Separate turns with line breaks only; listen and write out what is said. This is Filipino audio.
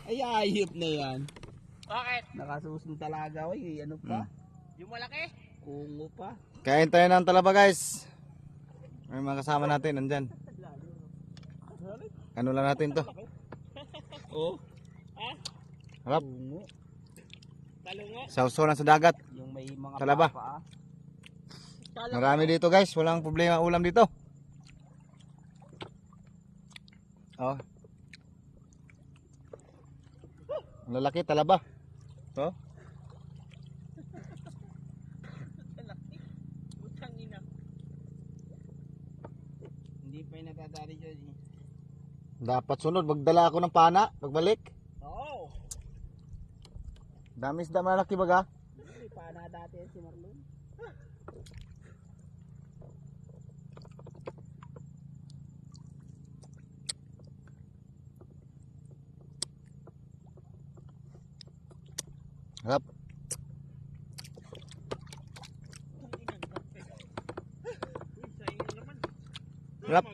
Ay, ayop na yan.
Bakit?
Nakasusun talaga. Ay, ano pa?
Yung malaki?
Kungo pa.
Kain tayo ng talaba guys. May mga kasama natin nandyan. Ano lang natin to?
Oh.
Harap.
Kungo.
Talungo.
Sausaw sa dagat.
Yung may mga
Talaba.
papa.
Marami dito guys. Walang problema ulam dito. Oh. Ang lalaki talaba. Oh.
Putang ina.
Hindi pa yung natatari dyan.
Dapat sunod. Magdala ako ng pana. Pagbalik.
Oo.
Dami isda malaki baga.
Hindi pa na dati si Marlon.
Harap.
Uy, sayang naman.
Harap.